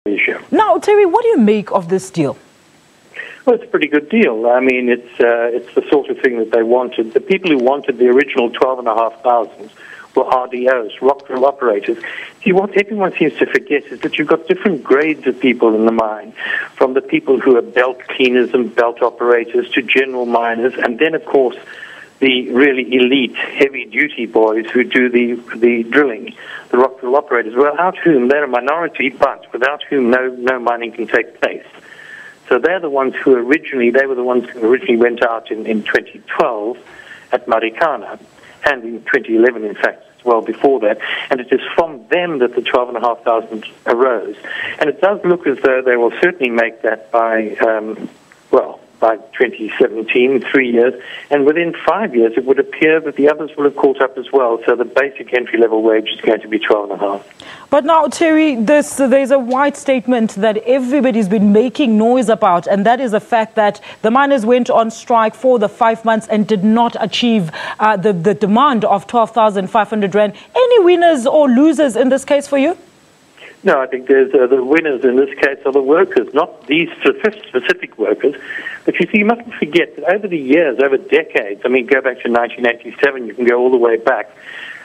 issue. Now, Terry, what do you make of this deal? Well, it's a pretty good deal. I mean, it's the sort of thing that they wanted. The people who wanted the original 12,500 were RDOs, rock drill operators. See, what everyone seems to forget is that you've got different grades of people in the mine, from the people who are belt cleaners and belt operators to general miners, and then, of course, the really elite, heavy-duty boys who do the drilling, the rock drill operators, without whom they're a minority, but without whom no mining can take place. So they're the ones who originally went out in 2012 at Marikana, and in 2011, in fact, well before that. And it is from them that the 12,500 arose. And it does look as though they will certainly make that by 2017, 3 years, and within 5 years it would appear that the others will have caught up as well, so the basic entry-level wage is going to be 12.5. But now, Terry, there's a wide statement that everybody's been making noise about, and that is the fact that the miners went on strike for the 5 months and did not achieve the demand of 12,500 Rand. Any winners or losers in this case for you? No, I think there's the winners in this case are the workers, not these specific workers. But you see, you mustn't forget that over the years, over decades, I mean, go back to 1987, you can go all the way back,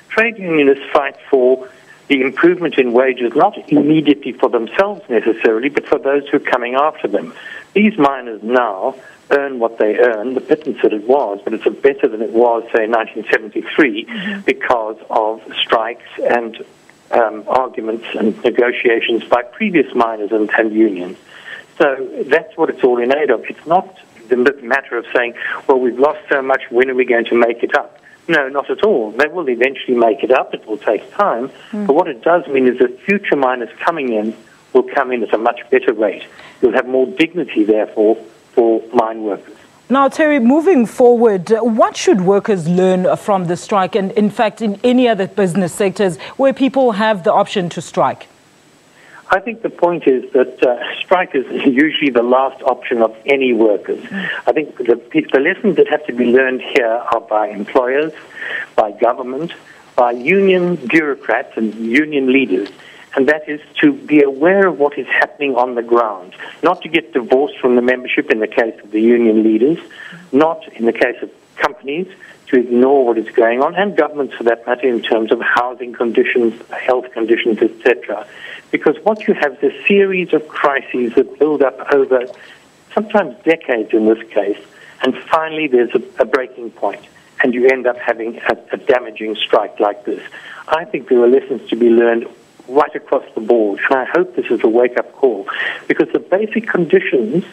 trade unionists fight for the improvement in wages, not immediately for themselves necessarily, but for those who are coming after them. These miners now earn what they earn, the pittance that it was, but it's better than it was, say, in 1973, because of strikes and arguments and negotiations by previous miners and unions. So that's what it's all in aid of. It's not the matter of saying, well, we've lost so much, when are we going to make it up? No, not at all. They will eventually make it up. It will take time. But what it does mean is that future miners coming in will come in at a much better rate. You'll have more dignity, therefore, for mine workers. Now, Terry, moving forward, what should workers learn from the strike and, in fact, in any other business sectors where people have the option to strike? I think the point is that strike is usually the last option of any workers. I think the lessons that have to be learned here are by employers, by government, by union bureaucrats and union leaders. And that is to be aware of what is happening on the ground, not to get divorced from the membership in the case of the union leaders, not in the case of companies to ignore what is going on, and governments for that matter in terms of housing conditions, health conditions, etc. Because what you have is a series of crises that build up over sometimes decades in this case, and finally there's a breaking point, and you end up having a damaging strike like this. I think there are lessons to be learned right across the board, and I hope this is a wake-up call, because the basic conditions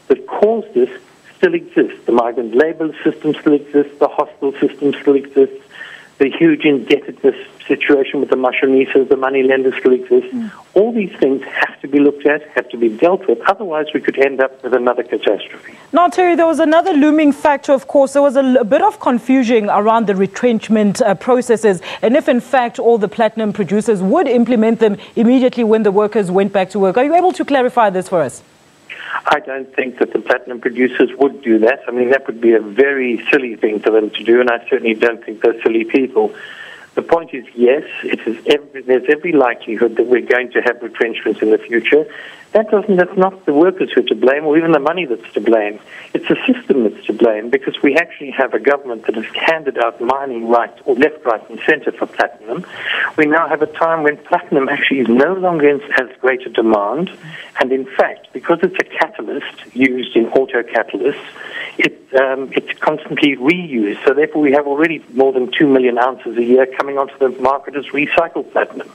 that caused this still exist. The migrant labour system still exists, the hostel system still exists, the huge indebtedness situation with the mashonisas, the money lenders still exist. All these things have to be looked at, have to be dealt with, otherwise we could end up with another catastrophe. Now, Terry, there was another looming factor, of course. There was a bit of confusion around the retrenchment processes, and if in fact all the platinum producers would implement them immediately when the workers went back to work. Are you able to clarify this for us? I don't think that the platinum producers would do that. I mean, that would be a very silly thing for them to do, and I certainly don't think they're silly people. The point is, yes, there's every likelihood that we're going to have retrenchments in the future. That's not the workers who are to blame, or even the money that's to blame. It's the system that's to blame, because we actually have a government that has handed out mining rights, or left, right and centre for platinum. We now have a time when platinum actually is no longer has greater demand, and in fact, because it's a catalyst used in auto catalysts, it's constantly reused. So therefore we have already more than 2 million ounces a year coming onto the market as recycled platinum.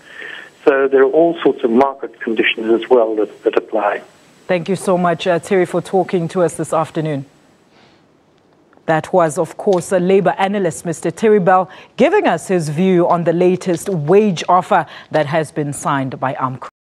So there are all sorts of market conditions as well that apply. Thank you so much, Terry, for talking to us this afternoon. That was, of course, a labour analyst, Mr. Terry Bell, giving us his view on the latest wage offer that has been signed by Amcu.